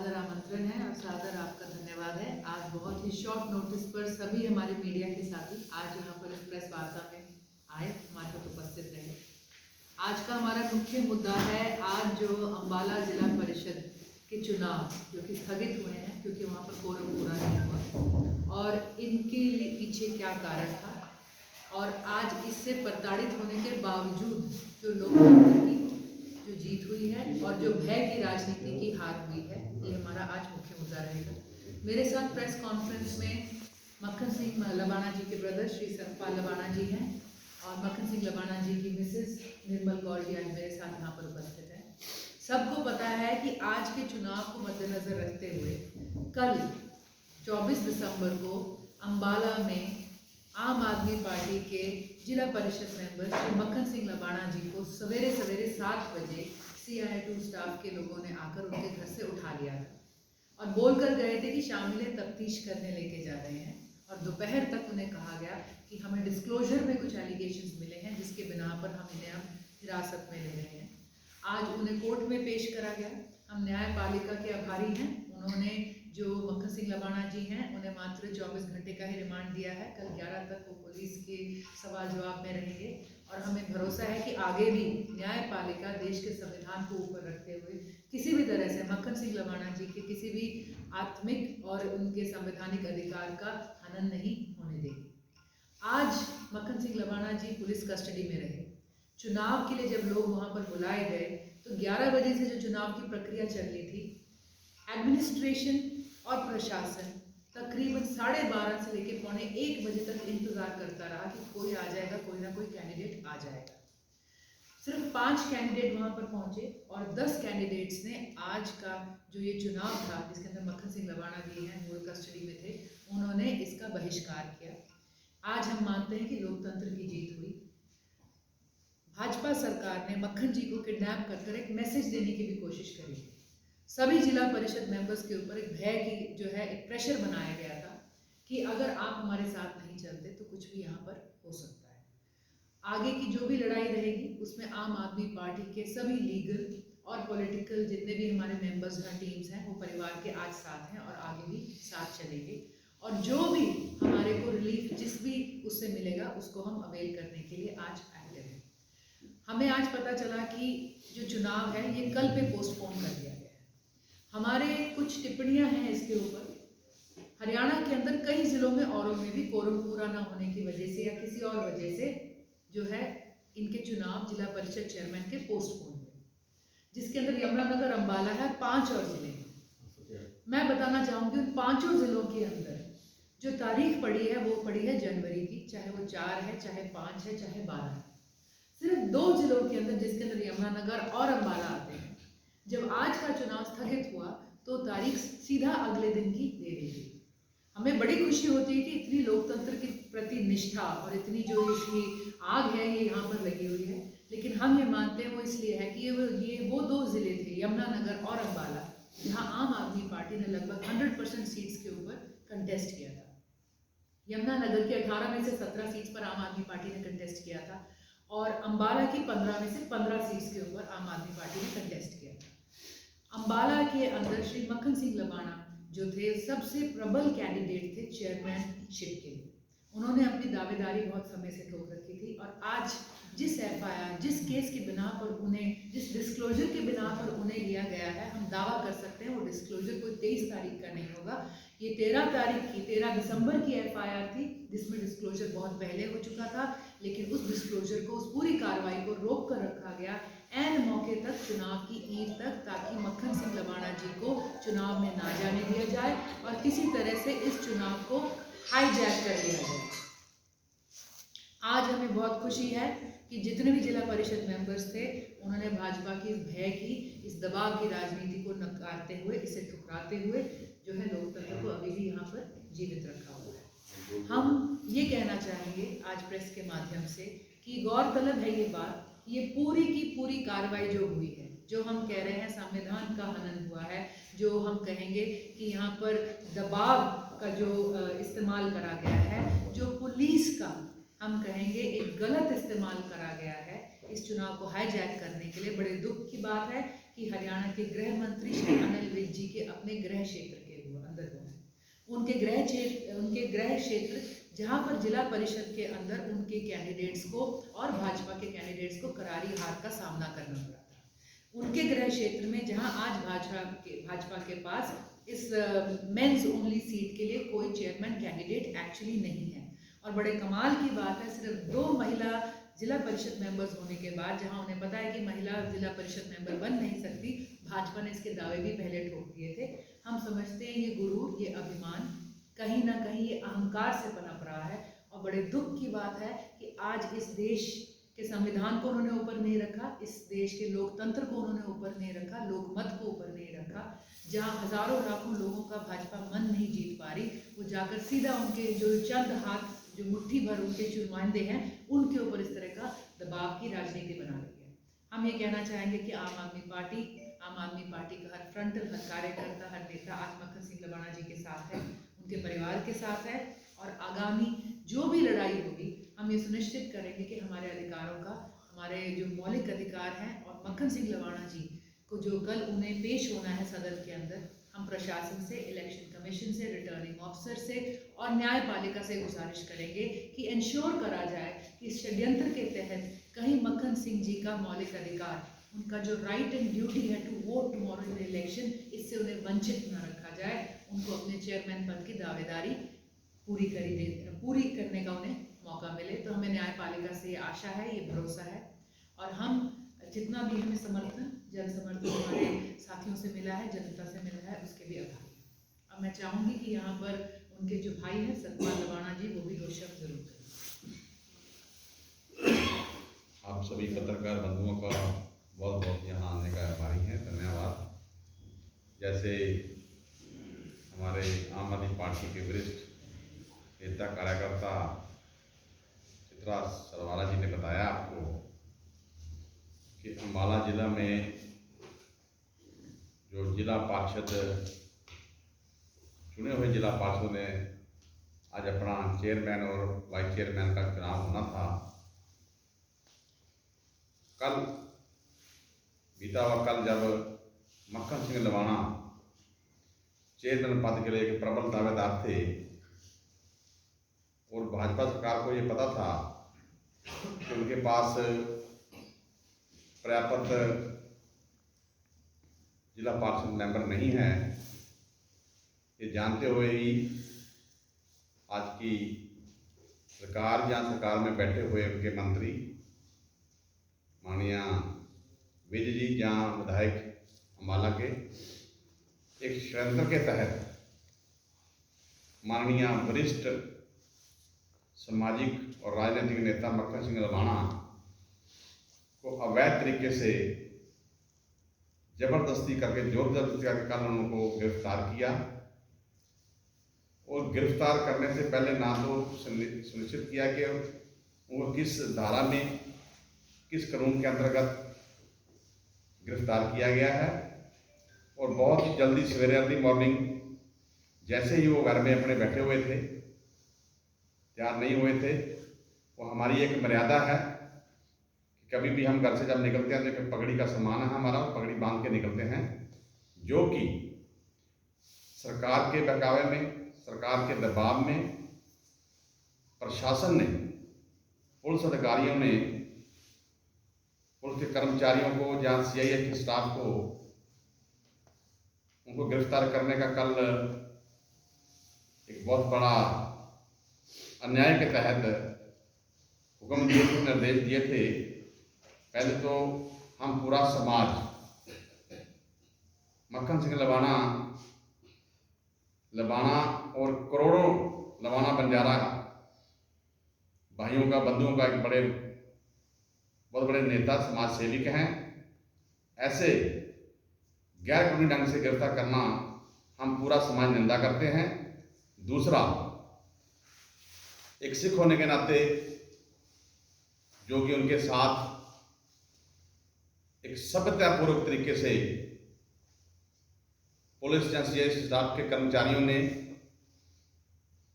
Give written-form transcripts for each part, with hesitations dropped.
सादर आमंत्रण है और सादर आपका धन्यवाद है। आज बहुत ही शॉर्ट नोटिस पर सभी हमारे मीडिया के साथी आज यहाँ पर इस प्रेस वार्ता में आए, हमारे साथ उपस्थित रहे। आज का हमारा मुख्य मुद्दा है आज जो अम्बाला जिला परिषद के चुनाव जो कि स्थगित हुए हैं क्योंकि वहाँ पर कोरम पूरा नहीं हुआ और इनके पीछे क्या कारण था और आज इससे प्रताड़ित होने के बावजूद जो लोकतंत्र की जो जीत हुई है और जो भय की राजनीति की हार हुई है, ये हमारा आज मुख्य मुद्दा रहेगा। मेरे साथ प्रेस कॉन्फ्रेंस में मक्खन सिंह लबाना जी के ब्रदर श्री सतपाल लबाना जी हैं और मक्खन सिंह लबाना जी की मिसेस निर्मल कौर जी आज मेरे साथ यहाँ पर उपस्थित हैं। सबको पता है कि आज के चुनाव को मद्देनजर रखते हुए कल 24 दिसंबर को अम्बाला में आम आदमी पार्टी के जिला परिषद मेंबर श्री मक्खन सिंह लबाना जी को सवेरे 7 बजे CI2 स्टाफ के लोगों ने आकर उनके घर से उठा लिया था और बोल कर गए थे कि शामिल तफ्तीश करने लेके जा रहे हैं और दोपहर तक उन्हें कहा गया कि हमें डिस्क्लोजर में कुछ एलिगेशंस मिले हैं जिसके बिना पर हम इन्हें अब हिरासत में ले रहे हैं। आज उन्हें कोर्ट में पेश करा गया। हम न्यायपालिका के आभारी हैं। उन्होंने जो मक्खन सिंह लबाना जी हैं उन्हें मात्र 24 घंटे का ही रिमांड दिया है। कल 11 तक वो पुलिस के सवाल जवाब में रहेंगे और हमें भरोसा है कि आगे भी न्यायपालिका देश के संविधान को ऊपर रखते हुए किसी भी तरह से मक्खन सिंह लबाना जी के किसी भी आत्मिक और उनके संवैधानिक अधिकार का हनन नहीं होने देगी। आज मक्खन सिंह लबाना जी पुलिस कस्टडी में रहे। चुनाव के लिए जब लोग वहाँ पर बुलाए गए तो 11 बजे से जो चुनाव की प्रक्रिया चल रही थी, एडमिनिस्ट्रेशन और प्रशासन तकरीबन 12:30 से लेकर 12:45 बजे तक इंतजार करता रहा कि कोई आ जाएगा, कोई ना कोई कैंडिडेट आ जाएगा। सिर्फ 5 कैंडिडेट वहां पर पहुंचे और 10 कैंडिडेट्स ने आज का जो ये चुनाव था जिसके अंदर मक्खन सिंह लबाना भी हैं, वो कस्टडी में थे, उन्होंने इसका बहिष्कार किया। आज हम मानते हैं कि लोकतंत्र की जीत हुई। भाजपा सरकार ने मक्खन जी को किडनैप कर एक मैसेज देने की भी कोशिश करी। सभी जिला परिषद मेंबर्स के ऊपर एक भय की जो है एक प्रेशर बनाया गया था कि अगर आप हमारे साथ नहीं चलते तो कुछ भी यहाँ पर हो सकता है। आगे की जो भी लड़ाई रहेगी उसमें आम आदमी पार्टी के सभी लीगल और पॉलिटिकल जितने भी हमारे मेंबर्स हैं, टीम्स हैं, वो परिवार के आज साथ हैं और आगे भी साथ चलेंगे और जो भी हमारे को रिलीफ जिस भी उससे मिलेगा उसको हम अवेल करने के लिए आज एक्टिव हैं। हमें आज पता चला कि जो चुनाव है ये कल पे पोस्टपोन कर दिया गया है। हमारे कुछ टिप्पणियां हैं इसके ऊपर। हरियाणा के अंदर कई जिलों में औरों में भी कोरम पूरा ना होने की वजह से या किसी और वजह से जो है इनके चुनाव जिला परिषद चेयरमैन के पोस्टपोन हुए, जिसके अंदर यमुनानगर, अम्बाला है, 5 और जिले हैं। मैं बताना चाहूँगी उन 5 जिलों के अंदर जो तारीख पड़ी है वो पड़ी है जनवरी की, चाहे वो 4 है, चाहे 5 है, चाहे 12 है। सिर्फ 2 जिलों के अंदर जिसके अंदर यमुनानगर और अम्बाला आते हैं, जब आज का चुनाव स्थगित हुआ तो तारीख सीधा अगले दिन की दे दी गई। हमें बड़ी खुशी होती है कि इतनी लोकतंत्र के प्रति निष्ठा और इतनी जो इसकी आग है ये यहाँ पर लगी हुई है, लेकिन हम ये मानते हैं वो इसलिए है कि ये वो 2 जिले थे, यमुनानगर और अम्बाला, जहाँ आम आदमी पार्टी ने लगभग 100% सीट्स के ऊपर कंटेस्ट किया था। यमुनानगर के 18 में से 17 सीट्स पर आम आदमी पार्टी ने कंटेस्ट किया था और अम्बाला की 15 में से 15 सीट्स के ऊपर आम आदमी पार्टी ने कंटेस्ट किया था। अम्बाला के अंदर श्री मक्खन सिंह लबाना जो थे सबसे प्रबल कैंडिडेट थे चेयरमैनशिप के। उन्होंने अपनी दावेदारी बहुत समय से ठोक रखी थी और आज जिस FIR, जिस केस के बिना पर उन्हें, जिस डिस्क्लोजर के बिना पर उन्हें लिया गया है, हम दावा कर सकते हैं वो डिस्क्लोजर कोई 23 तारीख का नहीं होगा। ये 13 दिसंबर की FIR थी जिसमें डिस्क्लोजर बहुत पहले हो चुका था, लेकिन उस डिस्क्लोजर को, उस पूरी कार्रवाई को रोक कर रखा गया एन मौके तक, चुनाव की ईद तक, ताकि मक्खन सिंह लबाना जी को चुनाव में ना जाने दिया जाए और किसी तरह से इस चुनाव को हाईजैक कर लिया जाए। आज हमें बहुत खुशी है कि जितने भी जिला परिषद मेंबर्स थे उन्होंने भाजपा की इस भय की, इस दबाव की राजनीति को नकारते हुए, इसे ठुकराते हुए जो है लोकतंत्र को अभी भी यहाँ पर जीवित रखा हुआ है। हम ये कहना चाहेंगे आज प्रेस के माध्यम से कि गौरतलब है ये बात, ये पूरी की पूरी कार्रवाई जो हुई है, जो हम कह रहे हैं संविधान का हनन हुआ है, जो हम कहेंगे कि यहाँ पर दबाव का जो इस्तेमाल करा गया है, जो पुलिस का हम कहेंगे एक गलत इस्तेमाल करा गया है इस चुनाव को हाईजैक करने के लिए। बड़े दुख की बात है कि हरियाणा के गृह मंत्री श्री अनिल विज जी के अपने अपने गृह क्षेत्र के अंदर हुआ है। उनके गृह क्षेत्र जहां पर जिला परिषद के अंदर उनके कैंडिडेट्स को और भाजपा के कैंडिडेट्स को करारी हार का सामना करना पड़ा था। उनके गृह क्षेत्र में जहां आज भाजपा के पास इस मेंस ओनली सीट के लिए कोई चेयरमैन कैंडिडेट एक्चुअली नहीं है। और बड़े कमाल की बात है, सिर्फ 2 महिला जिला परिषद मेंबर्स होने के बाद, जहां उन्हें पता है कि महिला जिला परिषद मेंबर बन नहीं सकती, भाजपा ने इसके दावे भी पहले ठोक दिए थे। हम समझते हैं ये गुरूर, ये अभिमान कहीं ना कहीं ये अहंकार से पनप रहा है। और बड़े दुख की बात है कि आज इस देश के संविधान को उन्होंने ऊपर नहीं रखा, इस देश के लोकतंत्र को उन्होंने ऊपर नहीं रखा, लोकमत को ऊपर नहीं रखा। जहां हजारों लाखों लोगों का भाजपा मन नहीं जीत पा रही, वो जाकर सीधा उनके जो चंद हाथ, जो मुट्ठी भर उनके नुमाइंदे हैं, उनके ऊपर इस तरह का दबाव की राजनीति बना रही है। हम ये कहना चाहेंगे कि आम आदमी पार्टी का हर फ्रंटल, हर कार्यकर्ता, हर नेता आज मक्खन सिंह लबाणा जी के साथ है, उनके परिवार के साथ है। और आगामी जो भी लड़ाई होगी, हम ये सुनिश्चित करेंगे कि हमारे अधिकारों का, हमारे जो मौलिक अधिकार हैं, और मक्खन सिंह लबाणा जी को जो कल उन्हें पेश होना है सदन के अंदर, हम प्रशासन से, इलेक्शन कमीशन से, रिटर्निंग ऑफिसर से और न्यायपालिका से गुजारिश करेंगे कि इंश्योर करा जाए कि इस षड्यंत्र के तहत कहीं मक्खन सिंह जी का मौलिक अधिकार, उनका जो राइट एंड ड्यूटी है to vote tomorrow in the election, इससे उन्हें वंचित न रखा जाए। उनको अपने चेयरमैन पद की दावेदारी पूरी करने का उन्हें मौका मिले। तो हमें न्यायपालिका से ये आशा है, ये भरोसा है। और हम जितना भी हमें समर्थन, जन समर्थन हमारे साथियों से मिला है, जनता से मिला है, उसके भी आभारी हैं। अब मैं चाहूँगी कि यहाँ पर उनके जो भाई हैं सतपाल लबाणा जी, वो भी 2 शब्द जरूर करें। आप सभी पत्रकार बंधुओं का बहुत बहुत यहाँ आने का आभारी हैं, धन्यवाद। जैसे हमारे आम आदमी पार्टी के वरिष्ठ नेता कार्यकर्ता चित्रा सरवाला जी ने बताया आपको कि अम्बाला जिला में जो जिला पार्षद चुने हुए जिला पार्षद ने आज अपना चेयरमैन और वाइस चेयरमैन का चुनाव होना था। कल बीता हुआ कल जब मक्खन सिंह लबाणा चेयरमैन पद के लिए एक प्रबल दावेदार थे और भाजपा सरकार को ये पता था कि उनके पास पर्याप्त जिला पार्षद मेंबर नहीं है, ये जानते हुए ही आज की सरकार, जहाँ सरकार में बैठे हुए उनके मंत्री माननीय विजय जी, जहाँ विधायक अम्बाला के, एक षड्यंत्र के तहत माननीय वरिष्ठ सामाजिक और राजनीतिक नेता मक्खन सिंह लबाणा को अवैध तरीके से जबरदस्ती करके, जोर जबरदस्ती करके कल उनको गिरफ्तार किया। और गिरफ्तार करने से पहले ना तो सुनिश्चित किया कि उनको किस धारा में, किस कानून के अंतर्गत गिरफ्तार किया गया है, और बहुत ही जल्दी सवेरे अर्ली मॉर्निंग जैसे ही वो घर में अपने बैठे हुए थे, तैयार नहीं हुए थे। वो हमारी एक मर्यादा है कि कभी भी हम घर से जब निकलते हैं तो पगड़ी का सम्मान है हमारा, पगड़ी बांध के निकलते हैं, जो कि सरकार के बहकावे में, सरकार के दबाव में प्रशासन ने, पुलिस अधिकारियों ने, पुलिस के कर्मचारियों को, जहाँ CIF के स्टाफ को, उनको गिरफ्तार करने का कल एक बहुत बड़ा अन्याय के तहत हुक्म दिए थे, निर्देश दिए थे। पहले तो हम पूरा समाज मक्खन सिंह लबाणा और करोड़ों लबाणा बंजारा भाइयों का, बंधुओं का एक बहुत बड़े नेता, समाज सेविक हैं। ऐसे गैर कानूनी ढंग से गिरफ्तार करना हम पूरा समाज निंदा करते हैं। दूसरा, एक सिख होने के नाते जो कि उनके साथ एक सभ्यतापूर्वक तरीके से पुलिस या CIF स्टाफ के कर्मचारियों ने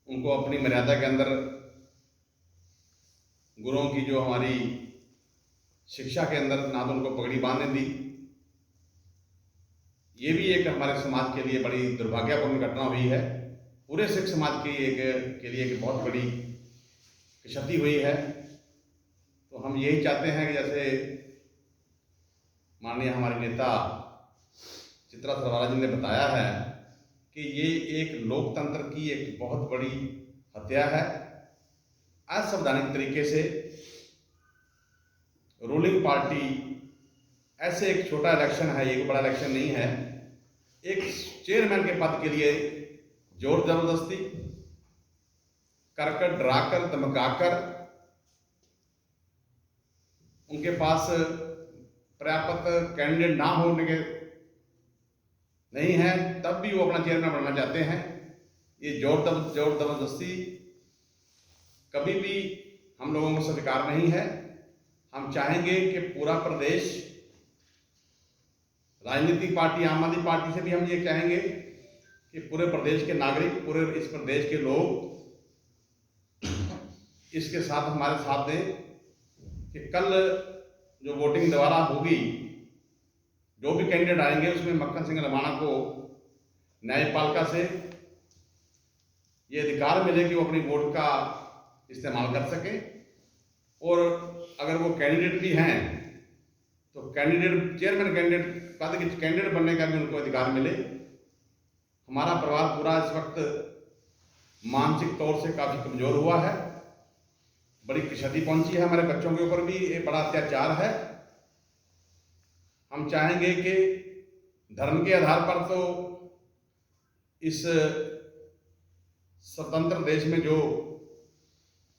उनको अपनी मर्यादा के अंदर, गुरुओं की जो हमारी शिक्षा के अंदर, ना तो उनको पगड़ी बांधने दी, ये भी एक हमारे समाज के लिए बड़ी दुर्भाग्यपूर्ण घटना हुई है। पूरे सिख समाज के लिए एक बहुत बड़ी क्षति हुई है। तो हम यही चाहते हैं कि जैसे माननीय हमारे नेता चित्रा सरवाला जी ने बताया है कि ये एक लोकतंत्र की एक बहुत बड़ी हत्या है। असंवैधानिक तरीके से रूलिंग पार्टी ऐसे एक छोटा इलेक्शन है, एक बड़ा इलेक्शन नहीं है, एक चेयरमैन के पद के लिए जोर जबरदस्ती कर डराकर धमकाकर उनके पास पर्याप्त कैंडिडेट ना होने के नहीं है तब भी वो अपना चेयरमैन बनना चाहते हैं। ये जोर जबरदस्ती कभी भी हम लोगों को स्वीकार नहीं है। हम चाहेंगे कि पूरा प्रदेश, राजनीतिक पार्टी आम आदमी पार्टी से भी हम ये चाहेंगे कि पूरे प्रदेश के नागरिक, पूरे इस प्रदेश के लोग इसके साथ हमारे साथ दें कि कल जो वोटिंग दोबारा होगी, जो भी कैंडिडेट आएंगे उसमें मक्खन सिंह लमाणा को न्यायपालिका से ये अधिकार मिले कि वो अपनी वोट का इस्तेमाल कर सके। और अगर वो कैंडिडेट भी हैं तो कैंडिडेट, चेयरमैन कैंडिडेट पद के कैंडिडेट बनने का भी उनको अधिकार मिले। हमारा परिवार पूरा इस वक्त मानसिक तौर से काफ़ी कमज़ोर हुआ है, बड़ी क्षति पहुंची है, हमारे बच्चों के ऊपर भी ये बड़ा अत्याचार है। हम चाहेंगे कि धर्म के आधार पर तो इस स्वतंत्र देश में जो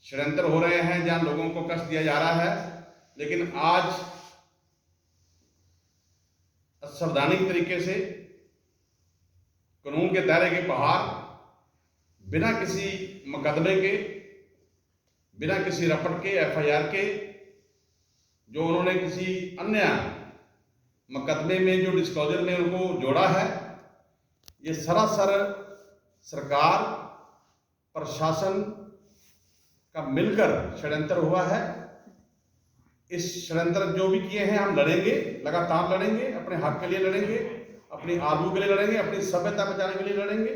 षड्यंत्र हो रहे हैं, जहां लोगों को कष्ट दिया जा रहा है, लेकिन आज असंवैधानिक तरीके से कानून के दायरे के बाहर बिना किसी मुकदमे के, बिना किसी रपट के, FIR के, जो उन्होंने किसी अन्य मुकदमे में जो डिस्क्लोजर में उनको जोड़ा है, ये सरासर सरकार प्रशासन का मिलकर षड्यंत्र हुआ है। इस षड्यंत्र जो भी किए हैं हम लड़ेंगे, लगातार लड़ेंगे, अपने हक के लिए लड़ेंगे, अपनी आबरू के लिए लड़ेंगे, अपनी सभ्यता बचाने के लिए लड़ेंगे,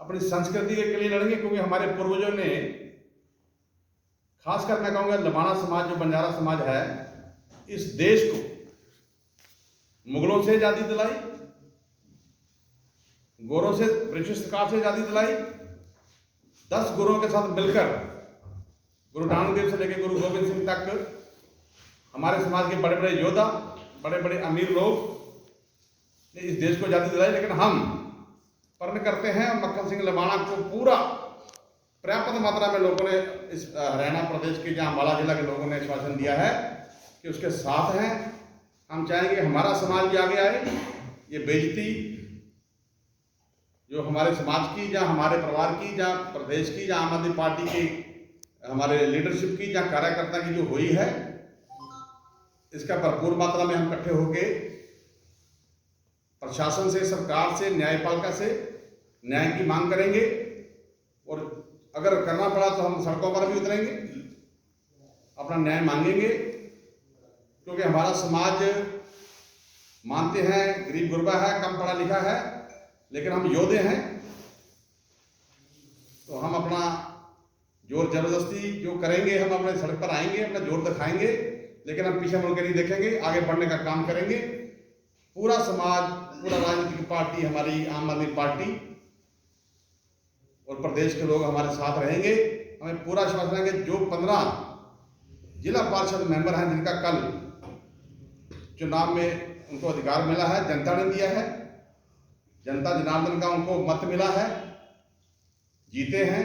अपनी संस्कृति के लिए लड़ेंगे। क्योंकि हमारे पूर्वजों ने, खासकर मैं कहूँगा लमाणा समाज जो बंजारा समाज है, इस देश को मुगलों से आज़ादी दिलाई, गोरों से, ब्रिटिश सरकार से आज़ादी दिलाई। 10 गुरुओं के साथ मिलकर, गुरु नानक देव से लेकर गुरु गोविंद सिंह तक हमारे समाज के बड़े बड़े योद्धा, बड़े बड़े अमीर लोग ने इस देश को आज़ादी दिलाई। लेकिन हम प्रण करते हैं, मक्खन सिंह लमाणा को पूरा पर्याप्त मात्रा में लोगों ने, इस हरियाणा प्रदेश के जहाँ अम्बाला जिला के लोगों ने आश्वासन दिया है कि उसके साथ हैं। हम चाहेंगे हमारा समाज भी आगे आए। ये बेइज्जती जो हमारे समाज की, जहाँ हमारे परिवार की, जहाँ प्रदेश की, जहाँ आम आदमी पार्टी की, हमारे लीडरशिप की, जहाँ कार्यकर्ता की जो हुई है, इसका भरपूर मात्रा में हम इकट्ठे होके प्रशासन से, सरकार से, न्यायपालिका से न्याय की मांग करेंगे। और अगर करना पड़ा तो हम सड़कों पर भी उतरेंगे, अपना न्याय मांगेंगे। क्योंकि हमारा समाज मानते हैं गरीब गुरबा है, कम पढ़ा लिखा है, लेकिन हम योद्धे हैं। तो हम अपना जोर जबरदस्ती जो करेंगे, हम अपने सड़क पर आएंगे, अपना जोर दिखाएंगे, लेकिन हम पीछे मुड़ के नहीं देखेंगे, आगे बढ़ने का काम करेंगे। पूरा समाज, पूरा राजनीतिक पार्टी, हमारी आम आदमी पार्टी और प्रदेश के लोग हमारे साथ रहेंगे। हमें पूरा आश्वासन है कि जो 15 जिला पार्षद मेंबर हैं, जिनका कल चुनाव में उनको अधिकार मिला है, जनता ने दिया है, जनता जनार्दन का उनको मत मिला है, जीते हैं,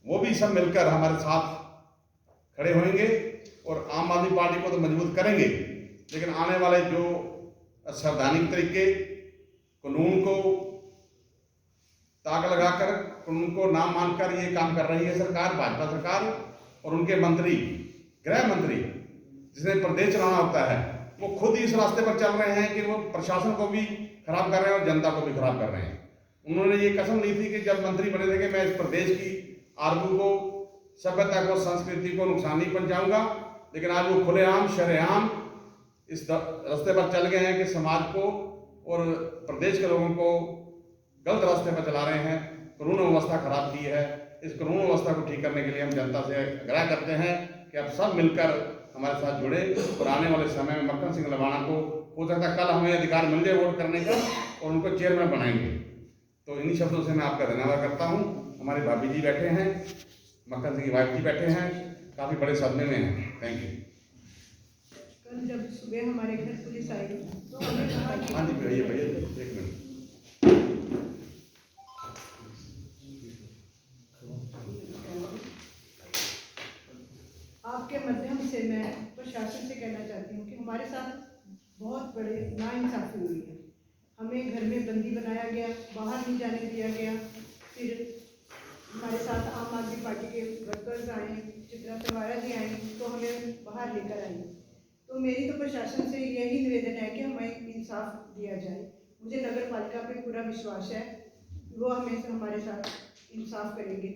वो भी सब मिलकर हमारे साथ खड़े होंगे और आम आदमी पार्टी को तो मजबूत करेंगे। लेकिन आने वाले जो असंवैधानिक तरीके, कानून को ताक लगाकर, कानून को ना मानकर ये काम कर रही है सरकार, भाजपा सरकार और उनके मंत्री, गृह मंत्री जिसने प्रदेश चलाना होता है, वो खुद इस रास्ते पर चल रहे हैं कि वो प्रशासन को भी खराब कर रहे हैं और जनता को भी खराब कर रहे हैं। उन्होंने ये कसम ली थी कि जब मंत्री बने थे कि मैं इस प्रदेश की आबरू को, सभ्यता को, संस्कृति को नुकसान नहीं पहुंचाऊंगा। लेकिन आज वो खुलेआम, शरेआम इस रास्ते पर चल गए हैं कि समाज को और प्रदेश के लोगों को गलत रास्ते पर चला रहे हैं, कानून व्यवस्था खराब की है। इस कानून व्यवस्था को ठीक करने के लिए हम जनता से आग्रह करते हैं कि आप सब मिलकर हमारे साथ जुड़े और आने वाले समय में मक्खन सिंह लवाणा को हो सकता है कल हमें अधिकार मिल जाए वोट करने का और उनको चेयरमैन बनाएंगे। तो इन्हीं शब्दों से मैं आपका धन्यवाद करता हूँ। हमारे भाभी जी बैठे हैं, मक्खन सिंह की वाइफ जी बैठे हैं, काफ़ी बड़े सदमे में हैं। Thank you. कल जब सुबह हमारे घर पुलिस आई तो हमने कहा कि हाँ जी भैया भैया एक मिनट। आपके माध्यम से मैं प्रशासन से कहना चाहती हूँ कि हमारे साथ बहुत बड़े नाइंसाफी हुई है। हमें घर में बंदी बनाया गया, बाहर नहीं जाने दिया गया। फिर हमारे साथ आम आदमी पार्टी के वर्कर्स आए, चित्रा तिवारी जी आई तो हमें बाहर लेकर आई। तो मेरी तो प्रशासन से यही निवेदन है कि हमें इंसाफ दिया जाए। मुझे नगर पालिका पे पूरा विश्वास है, वो हमेशा हमारे साथ इंसाफ करेंगे।